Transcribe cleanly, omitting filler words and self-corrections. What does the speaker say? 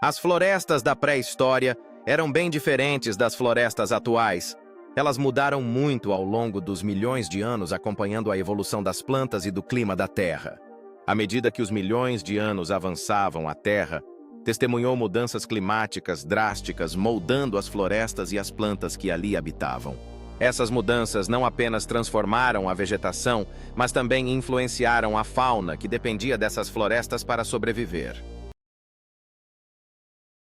As florestas da pré-história eram bem diferentes das florestas atuais. Elas mudaram muito ao longo dos milhões de anos, acompanhando a evolução das plantas e do clima da Terra. À medida que os milhões de anos avançavam, a Terra testemunhou mudanças climáticas drásticas, moldando as florestas e as plantas que ali habitavam. Essas mudanças não apenas transformaram a vegetação, mas também influenciaram a fauna que dependia dessas florestas para sobreviver.